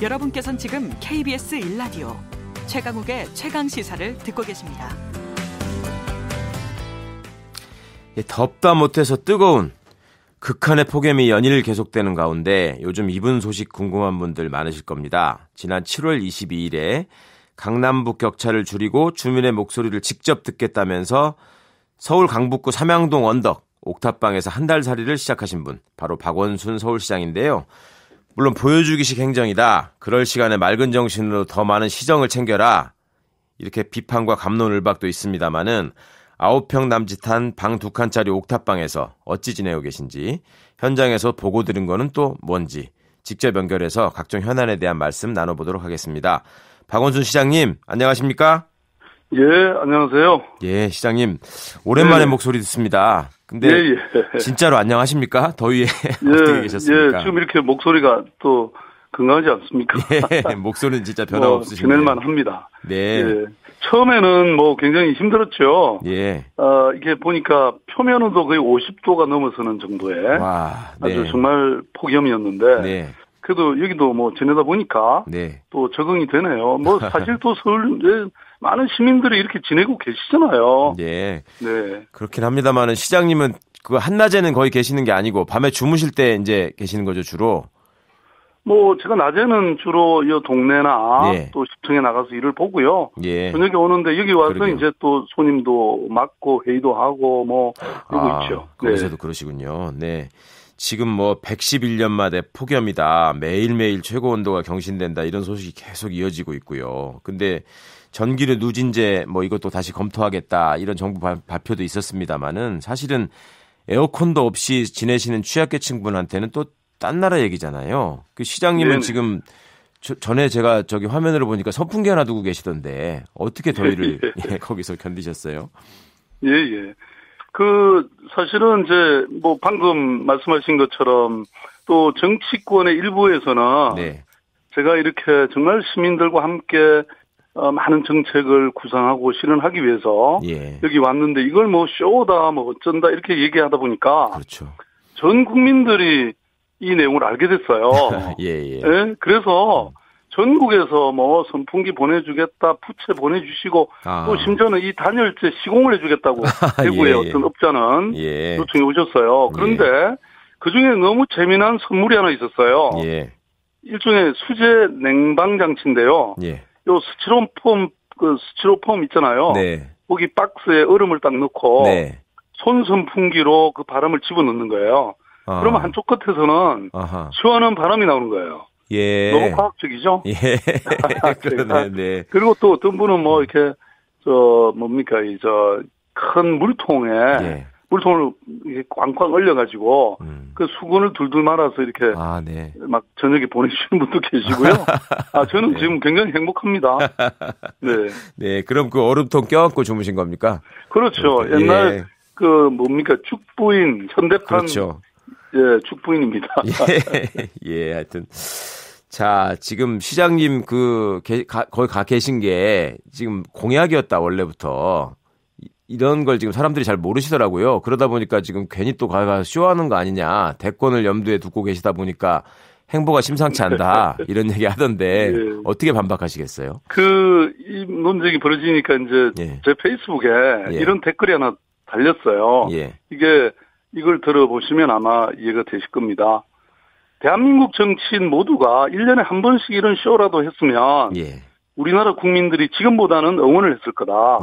여러분께서는 지금 KBS 1라디오 최강욱의 최강시사를 듣고 계십니다. 덥다 못해서 뜨거운 극한의 폭염이 연일 계속되는 가운데 요즘 이분 소식 궁금한 분들 많으실 겁니다. 지난 7월 22일에 강남북 격차를 줄이고 주민의 목소리를 직접 듣겠다면서 서울 강북구 삼양동 언덕 옥탑방에서 한 달 살이를 시작하신 분, 바로 박원순 서울시장인데요. 물론 보여주기식 행정이다. 그럴 시간에 맑은 정신으로 더 많은 시정을 챙겨라. 이렇게 비판과 갑론을박도 있습니다마는 9평 남짓한 방 2칸짜리 옥탑방에서 어찌 지내고 계신지, 현장에서 보고 들은 거는 또 뭔지 직접 연결해서 각종 현안에 대한 말씀 나눠보도록 하겠습니다. 박원순 시장님, 안녕하십니까? 예, 안녕하세요. 예, 시장님, 오랜만에 목소리 듣습니다. 근데 진짜로 안녕하십니까? 더위에 어떻게 계셨습니까? 예, 지금 이렇게 목소리가 또 건강하지 않습니까? 예, 목소리는 진짜 변함없으시네요. 지낼만 합니다. 네. 예, 처음에는 굉장히 힘들었죠. 예. 이게 보니까 표면온도 거의 50도가 넘어서는 정도의 와, 네. 아주 정말 폭염이었는데. 네. 그래도 여기도 지내다 보니까 네. 또 적응이 되네요. 사실 또 서울 많은 시민들이 이렇게 지내고 계시잖아요. 네. 네. 그렇긴 합니다만은 시장님은 그 한낮에는 거의 계시는 게 아니고 밤에 주무실 때 이제 계시는 거죠, 주로? 제가 낮에는 주로 이 동네나 예. 또 시청에 나가서 일을 보고요. 예. 저녁에 오는데 여기 와서 그러게요. 이제 또 손님도 맡고 회의도 하고 이러고 있죠. 거기서도 네. 그러시군요. 네. 지금 111년 만에 폭염이다. 매일매일 최고 온도가 경신된다. 이런 소식이 계속 이어지고 있고요. 근데 전기료 누진제 이것도 다시 검토하겠다. 이런 정부 발표도 있었습니다만은 사실은 에어컨도 없이 지내시는 취약계층 분한테는 또 딴 나라 얘기잖아요. 그 시장님은 네네. 지금 전에 제가 화면으로 보니까 선풍기 하나 두고 계시던데 어떻게 더위를 거기서 견디셨어요? 예, 예. 사실은 방금 말씀하신 것처럼 또 정치권의 일부에서는 네. 제가 이렇게 정말 시민들과 함께 많은 정책을 구상하고 실현하기 위해서 예. 여기 왔는데 이걸 쇼다 어쩐다 이렇게 얘기하다 보니까 그렇죠. 전 국민들이 이 내용을 알게 됐어요. 예. 예? 그래서 전국에서 선풍기 보내주겠다, 부채 보내주시고 또 심지어는 이 단열재 시공을 해주겠다고 대구의 어떤 업자는 요청해 오셨어요. 그런데 그중에 너무 재미난 선물이 하나 있었어요. 예. 일종의 수제 냉방 장치인데요. 예. 요 스티로폼 있잖아요. 네. 거기 박스에 얼음을 딱 넣고 네. 손 선풍기로 그 바람을 집어넣는 거예요. 그러면 한쪽 끝에서는 시원한 바람이 나오는 거예요. 예. 너무 과학적이죠? 예. 그러네, 네. 그리고 또 어떤 분은 이렇게, 큰 물통에, 물통을 이렇게 꽝꽝 얼려가지고, 그 수건을 둘둘 말아서 이렇게, 네. 막 저녁에 보내주시는 분도 계시고요. 저는 지금 굉장히 행복합니다. 네. 네. 그럼 그 얼음통 껴안고 주무신 겁니까? 그렇죠. 옛날, 죽부인, 현대판. 그렇죠. 예, 축부인입니다. 예, 하여튼. 자, 지금 시장님 거기 가 계신 게 지금 공약이었다, 원래부터. 이런 걸 지금 사람들이 잘 모르시더라고요. 그러다 보니까 지금 괜히 또 가서 쇼하는 거 아니냐. 대권을 염두에 두고 계시다 보니까 행보가 심상치 않다. 이런 얘기 하던데 어떻게 반박하시겠어요? 이 논쟁이 벌어지니까 이제 제 페이스북에 이런 댓글이 하나 달렸어요. 이걸 들어보시면 아마 이해가 되실 겁니다. 대한민국 정치인 모두가 1년에 한 번씩 이런 쇼라도 했으면 우리나라 국민들이 지금보다는 응원을 했을 거다.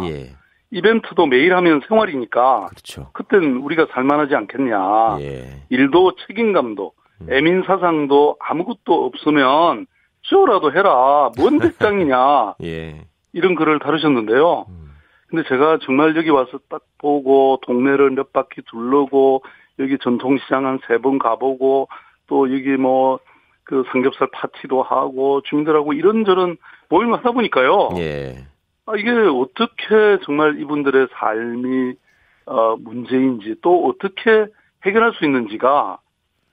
이벤트도 매일 하면 생활이니까 그렇죠. 그땐 우리가 살만하지 않겠냐. 일도 책임감도 애민사상도 아무것도 없으면 쇼라도 해라. 뭔 백장이냐. 이런 글을 다루셨는데요. 근데 제가 정말 여기 와서 딱 보고 동네를 몇 바퀴 둘러고 여기 전통시장 한 3번 가보고 또 여기 삼겹살 파티도 하고 주민들하고 이런저런 모임을 하다 보니까요. 이게 어떻게 정말 이분들의 삶이 문제인지 또 어떻게 해결할 수 있는지가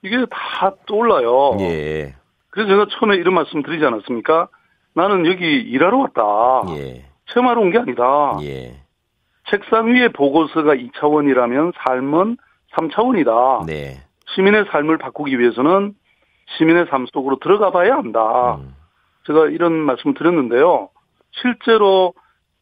이게 다 떠올라요. 그래서 제가 처음에 이런 말씀 드리지 않았습니까? 나는 여기 일하러 왔다. 체험하러 온 게 아니다. 책상 위에 보고서가 2차원이라면 삶은 3차원이다. 시민의 삶을 바꾸기 위해서는 시민의 삶 속으로 들어가 봐야 한다. 제가 이런 말씀을 드렸는데요. 실제로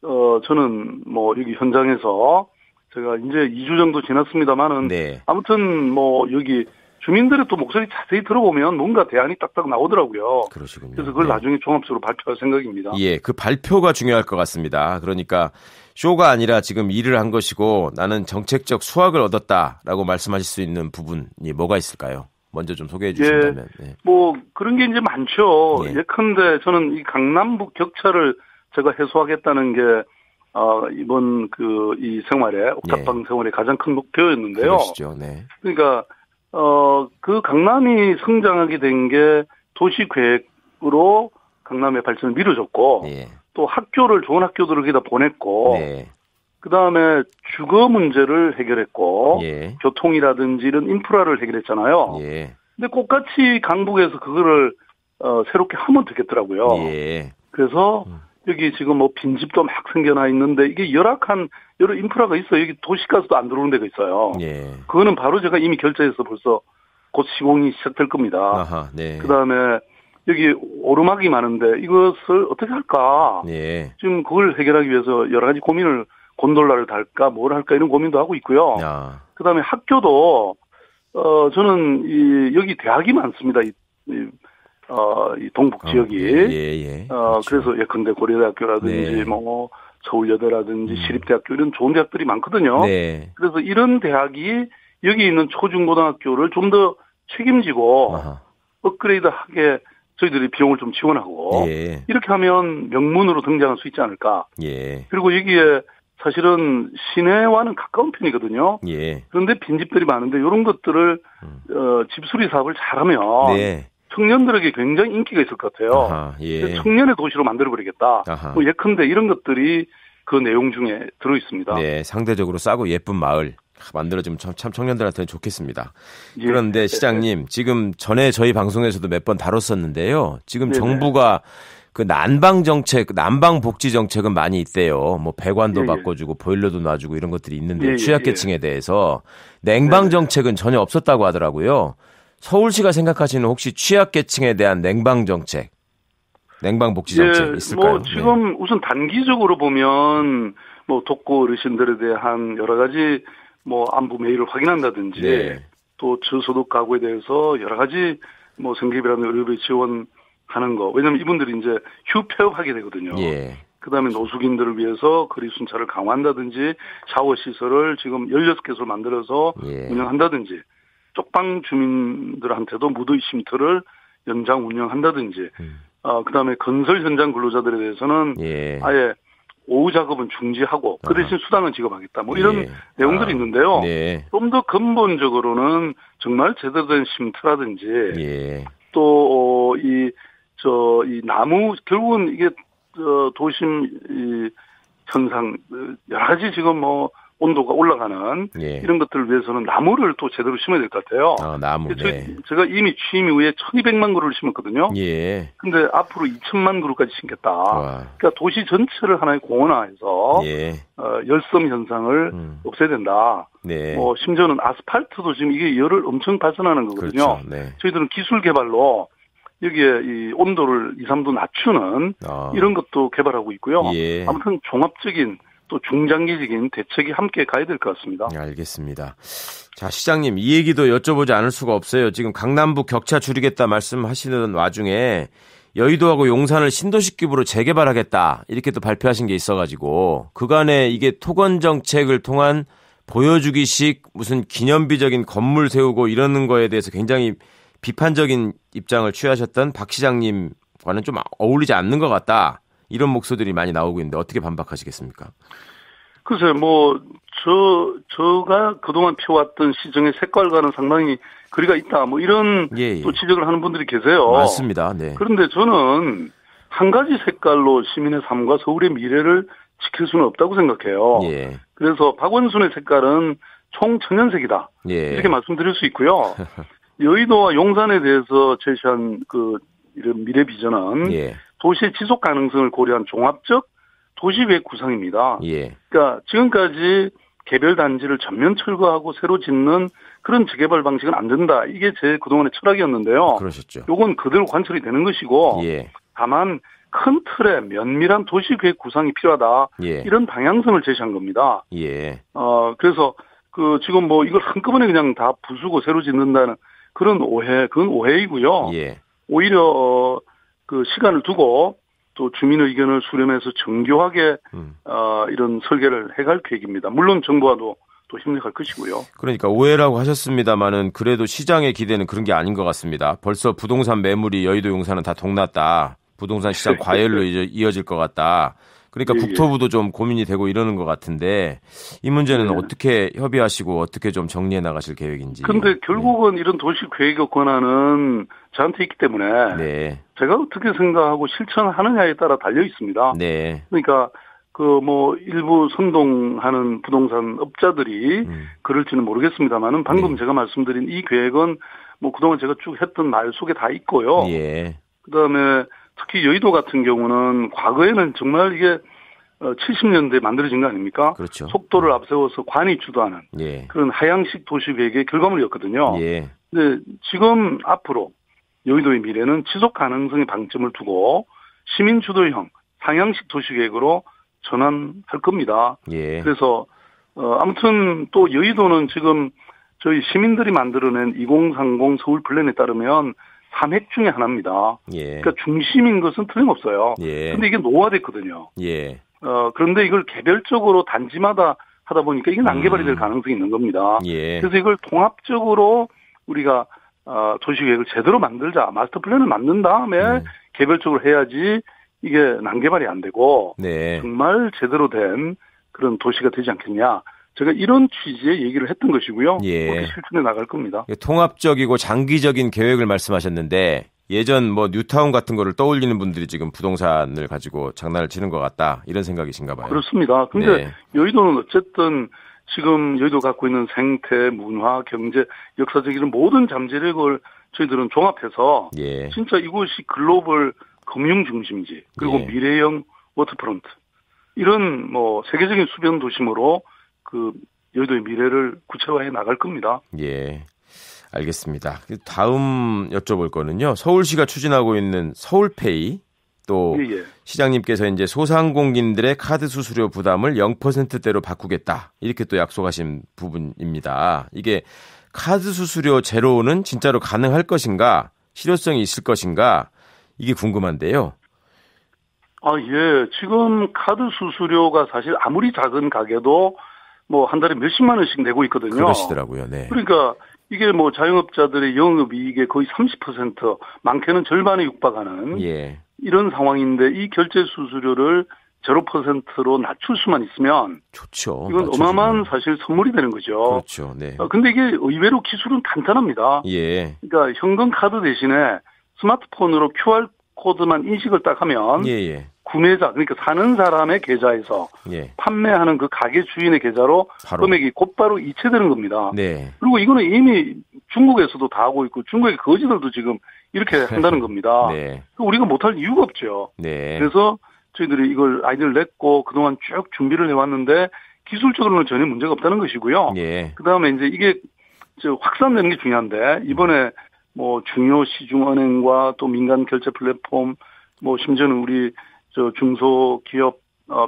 저는 뭐 여기 현장에서 제가 이제 2주 정도 지났습니다만은 네. 아무튼 뭐 여기 주민들의 또 목소리 자세히 들어보면 뭔가 대안이 딱딱 나오더라고요. 그러시군요. 그래서 그걸 네. 나중에 종합적으로 발표할 생각입니다. 예, 그 발표가 중요할 것 같습니다. 그러니까 쇼가 아니라 지금 일을 한 것이고 나는 정책적 수확을 얻었다라고 말씀하실 수 있는 부분이 뭐가 있을까요? 먼저 좀 소개해 주신다면. 예, 뭐 그런 게 이제 많죠. 예. 예컨대 저는 이 강남북 격차를 제가 해소하겠다는 게 이번 이 생활에 옥탑방 생활의 가장 큰 목표였는데요. 그러시죠. 네. 그러니까 그 강남이 성장하게 된 게 도시 계획으로 강남의 발전을 밀어줬고 예. 또 학교를 좋은 학교들을 거기다 보냈고 네. 그다음에 주거 문제를 해결했고 예. 교통이라든지 이런 인프라를 해결했잖아요. 예. 근데 똑같이 강북에서 그거를 새롭게 하면 되겠더라고요. 예. 그래서 여기 지금 뭐 빈집도 막 생겨나 있는데 이게 열악한 여러 인프라가 있어요. 여기 도시가스도 안 들어오는 데가 있어요. 예. 그거는 바로 제가 이미 결제해서 벌써 곧 시공이 시작될 겁니다. 아하, 네. 그다음에 여기 오르막이 많은데 이것을 어떻게 할까? 예. 지금 그걸 해결하기 위해서 여러 가지 고민을 곤돌라를 달까 뭘 할까 이런 고민도 하고 있고요. 아. 그다음에 학교도 저는 여기 대학이 많습니다. 이 동북 지역이. 예. 그렇죠. 그래서 예컨대 고려대학교라든지 네. 뭐 서울여대라든지 시립대학교 이런 좋은 대학들이 많거든요. 네. 그래서 이런 대학이 여기 있는 초중고등학교를 좀 더 책임지고 아하. 업그레이드하게 저희들이 비용을 좀 지원하고 예. 이렇게 하면 명문으로 등장할 수 있지 않을까. 예. 그리고 여기에 사실은 시내와는 가까운 편이거든요. 예. 그런데 빈집들이 많은데 이런 것들을 집수리 사업을 잘하면 네. 청년들에게 굉장히 인기가 있을 것 같아요. 아하, 예. 청년의 도시로 만들어버리겠다. 아하. 뭐 예컨대 이런 것들이 그 내용 중에 들어 있습니다. 네, 상대적으로 싸고 예쁜 마을 만들어지면 참 청년들한테는 좋겠습니다. 예. 그런데 시장님, 지금 전에 저희 방송에서도 몇 번 다뤘었는데요. 지금 네네. 정부가 그 난방 정책, 난방 복지 정책은 많이 있대요. 뭐 배관도 예. 바꿔주고 보일러도 놔주고 이런 것들이 있는데 예. 취약계층에 대해서 냉방 정책은 전혀 없었다고 하더라고요. 서울시가 생각하시는 혹시 취약계층에 대한 냉방 정책, 냉방 복지 정책 있을까요? 뭐 지금 우선 단기적으로 보면 뭐 독거 어르신들에 대한 여러 가지 뭐 안부 메일을 확인한다든지 네. 또 저소득 가구에 대해서 여러 가지 뭐 생계비라는 의료비 지원하는 거. 왜냐하면 이분들이 이제 휴폐업하게 되거든요. 예. 그다음에 노숙인들을 위해서 거리 순찰을 강화한다든지 샤워 시설을 지금 16개소를 만들어서 예. 운영한다든지 쪽방 주민들한테도 무더위 쉼터를 연장 운영한다든지 그다음에 건설 현장 근로자들에 대해서는 예. 아예 오후 작업은 중지하고 그 대신 수당은 지급하겠다. 뭐 이런 내용들이 있는데요. 네. 좀 더 근본적으로는 정말 제대로 된 쉼터라든지 예. 또 이 나무 결국은 이게 도심 이 현상 여러 가지 지금 뭐 온도가 올라가는 예. 이런 것들을 위해서는 나무를 또 제대로 심어야 될 것 같아요. 나무. 네. 제가 이미 취임 이후에 1200만 그루를 심었거든요. 예. 근데 앞으로 2000만 그루까지 심겠다. 와. 그러니까 도시 전체를 하나의 공원화해서 예. 열섬 현상을 없애야 된다. 네. 뭐 심지어는 아스팔트도 지금 이게 열을 엄청 발산하는 거거든요. 그렇죠. 네. 저희들은 기술 개발로 여기에 이 온도를 2, 3도 낮추는 이런 것도 개발하고 있고요. 예. 아무튼 종합적인 또 중장기적인 대책이 함께 가야 될 것 같습니다. 알겠습니다. 자, 시장님, 이 얘기도 여쭤보지 않을 수가 없어요. 지금 강남북 격차 줄이겠다 말씀하시는 와중에 여의도하고 용산을 신도시급으로 재개발하겠다 이렇게 또 발표하신 게 있어가지고 그간에 이게 토건 정책을 통한 보여주기식 무슨 기념비적인 건물 세우고 이러는 거에 대해서 굉장히 비판적인 입장을 취하셨던 박 시장님과는 좀 어울리지 않는 것 같다. 이런 목소리들이 많이 나오고 있는데 어떻게 반박하시겠습니까? 글쎄요, 뭐, 제가 그동안 펴왔던 시정의 색깔과는 상당히 거리가 있다. 뭐 이런 예. 또 지적을 하는 분들이 계세요. 맞습니다. 네. 그런데 저는 한 가지 색깔로 시민의 삶과 서울의 미래를 지킬 수는 없다고 생각해요. 예. 그래서 박원순의 색깔은 총천연색이다. 예. 이렇게 말씀드릴 수 있고요. 여의도와 용산에 대해서 제시한 이런 미래 비전은 예. 도시의 지속 가능성을 고려한 종합적 도시계획 구상입니다. 예. 그러니까 지금까지 개별 단지를 전면 철거하고 새로 짓는 그런 재개발 방식은 안 된다. 이게 제 그동안의 철학이었는데요. 그러셨죠. 요건 그대로 관철이 되는 것이고 예. 다만 큰 틀에 면밀한 도시계획 구상이 필요하다. 예. 이런 방향성을 제시한 겁니다. 예. 그래서 지금 뭐 이걸 한꺼번에 그냥 다 부수고 새로 짓는다는 그건 오해이고요. 예. 오히려 그 시간을 두고 또 주민 의견을 수렴해서 정교하게 이런 설계를 해갈 계획입니다. 물론 정부와도 또 협력할 것이고요. 그러니까 오해라고 하셨습니다만은 그래도 시장의 기대는 그런 게 아닌 것 같습니다. 벌써 부동산 매물이 여의도 용산은 다 동났다. 부동산 시장 과열로 이어질 것 같다. 그러니까 국토부도 좀 고민이 되고 이러는 것 같은데 이 문제는 어떻게 협의하시고 어떻게 좀 정리해 나가실 계획인지. 그런데 결국은 이런 도시 계획의 권한은 저한테 있기 때문에 제가 어떻게 생각하고 실천하느냐에 따라 달려 있습니다. 네. 그러니까 일부 선동하는 부동산 업자들이 그럴지는 모르겠습니다만은 방금 제가 말씀드린 이 계획은 뭐 그동안 제가 쭉 했던 말 속에 다 있고요. 예. 그다음에 특히 여의도 같은 경우는 과거에는 정말 이게 70년대에 만들어진 거 아닙니까? 그렇죠. 속도를 앞세워서 관이 주도하는 그런 하향식 도시계획의 결과물이었거든요. 근데 지금 앞으로 여의도의 미래는 지속 가능성에 방점을 두고 시민 주도형 상향식 도시계획으로 전환할 겁니다. 그래서 아무튼 또 여의도는 지금 저희 시민들이 만들어낸 2030 서울 플랜에 따르면 3핵 중에 하나입니다. 그러니까 중심인 것은 틀림없어요. 근데 이게 노화됐거든요. 그런데 이걸 개별적으로 단지마다 하다 보니까 이게 난개발이 될 가능성이 있는 겁니다. 그래서 이걸 통합적으로 우리가 도시계획을 제대로 만들자, 마스터 플랜을 만든 다음에 개별적으로 해야지 이게 난개발이 안 되고 정말 제대로 된 그런 도시가 되지 않겠냐. 제가 이런 취지의 얘기를 했던 것이고요. 그렇게 실천해 나갈 겁니다. 통합적이고 장기적인 계획을 말씀하셨는데 예전 뭐 뉴타운 같은 거를 떠올리는 분들이 지금 부동산을 가지고 장난을 치는 것 같다. 이런 생각이신가 봐요. 그렇습니다. 근데 여의도는 어쨌든 지금 여의도 갖고 있는 생태, 문화, 경제, 역사적인 모든 잠재력을 저희들은 종합해서 진짜 이곳이 글로벌 금융 중심지 그리고 미래형 워터프론트 이런 뭐 세계적인 수변 도심으로 그 여의도의 미래를 구체화해 나갈 겁니다. 알겠습니다. 다음 여쭤볼 거는요. 서울시가 추진하고 있는 서울페이 또 시장님께서 이제 소상공인들의 카드 수수료 부담을 0%대로 바꾸겠다. 이렇게 또 약속하신 부분입니다. 이게 카드 수수료 제로는 진짜로 가능할 것인가? 실효성이 있을 것인가? 이게 궁금한데요. 지금 카드 수수료가 사실 아무리 작은 가게도 뭐 한 달에 몇십만 원씩 내고 있거든요. 그러시더라고요. 그러니까 이게 뭐 자영업자들의 영업이익의 거의 30%, 많게는 절반에 육박하는 이런 상황인데 이 결제 수수료를 0%로 낮출 수만 있으면 좋죠. 이건 어마어마한 사실 선물이 되는 거죠. 그렇죠. 근데 이게 의외로 기술은 간단합니다. 그러니까 현금 카드 대신에 스마트폰으로 QR 코드만 인식을 딱 하면 구매자 그러니까 사는 사람의 계좌에서 판매하는 그 가게 주인의 계좌로 금액이 곧바로 이체되는 겁니다. 그리고 이거는 이미 중국에서도 다 하고 있고 중국의 거지들도 지금 이렇게 한다는 겁니다. 우리가 못할 이유가 없죠. 그래서 저희들이 이걸 아이디어를 냈고 그동안 쭉 준비를 해왔는데 기술적으로는 전혀 문제가 없다는 것이고요. 그다음에 이제 이게 확산되는 게 중요한데 이번에 뭐 중요 시중은행과 또 민간 결제 플랫폼 뭐 심지어는 우리 중소기업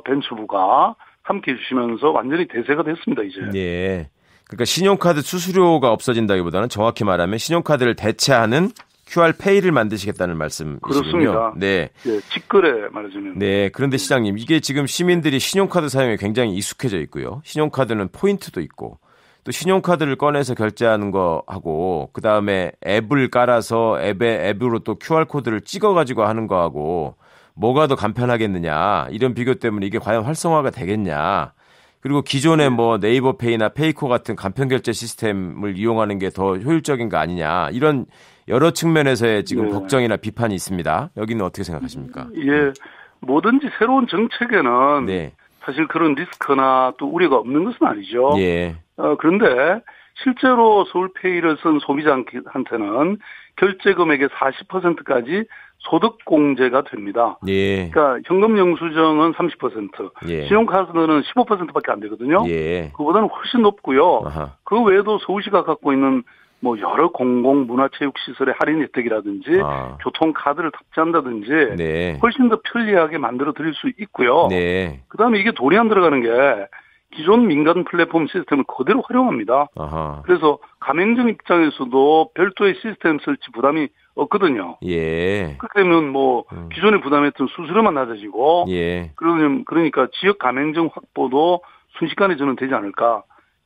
벤처부가 함께 해주시면서 완전히 대세가 됐습니다 이제. 그러니까 신용카드 수수료가 없어진다기보다는 정확히 말하면 신용카드를 대체하는 QR페이를 만드시겠다는 말씀이시군요. 그렇습니다. 직거래 말하자면. 그런데 시장님 이게 지금 시민들이 신용카드 사용에 굉장히 익숙해져 있고요. 신용카드는 포인트도 있고 또 신용카드를 꺼내서 결제하는 거 하고 그다음에 앱을 깔아서 앱으로 또 QR코드를 찍어가지고 하는 거 하고 뭐가 더 간편하겠느냐 이런 비교 때문에 이게 과연 활성화가 되겠냐. 그리고 기존의 뭐 네이버페이나 페이코 같은 간편 결제 시스템을 이용하는 게 더 효율적인 거 아니냐 이런 여러 측면에서의 지금 걱정이나 비판이 있습니다. 여기는 어떻게 생각하십니까? 뭐든지 새로운 정책에는 사실 그런 리스크나 또 우려가 없는 것은 아니죠. 그런데 실제로 서울페이를 쓴 소비자한테는 결제 금액의 40%까지 소득공제가 됩니다. 그러니까 현금 영수증은 30%, 신용카드는 15%밖에 안 되거든요. 그보다는 훨씬 높고요. 그 외에도 서울시가 갖고 있는 뭐 여러 공공 문화체육시설의 할인 혜택이라든지 교통카드를 탑재한다든지 네. 훨씬 더 편리하게 만들어 드릴 수 있고요. 네. 그다음에 이게 돈이 안 들어가는 게 기존 민간 플랫폼 시스템을 그대로 활용합니다. 아하. 그래서 가맹점 입장에서도 별도의 시스템 설치 부담이 없거든요. 예. 그렇게 되면 뭐 기존에 부담했던 수수료만 낮아지고 예. 그러니까 지역 가맹점 확보도 순식간에 저는 되지 않을까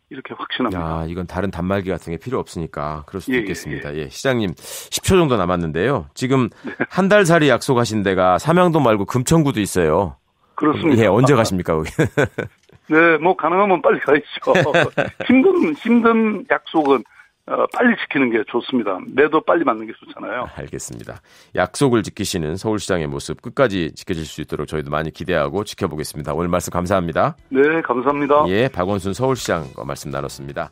이렇게 확신합니다. 야, 이건 다른 단말기 같은 게 필요 없으니까 그럴 수도 있겠습니다. 예. 시장님 10초 정도 남았는데요. 지금 네. 한 달 살이 약속하신 데가 삼양동 말고 금천구도 있어요. 그렇습니다. 예, 언제 가십니까 거기? 네, 뭐 가능하면 빨리 가야죠. 힘든 약속은 빨리 지키는 게 좋습니다. 매도 빨리 맞는 게 좋잖아요. 알겠습니다. 약속을 지키시는 서울시장의 모습 끝까지 지켜질 수 있도록 저희도 많이 기대하고 지켜보겠습니다. 오늘 말씀 감사합니다. 네, 감사합니다. 예, 박원순 서울시장과 말씀 나눴습니다.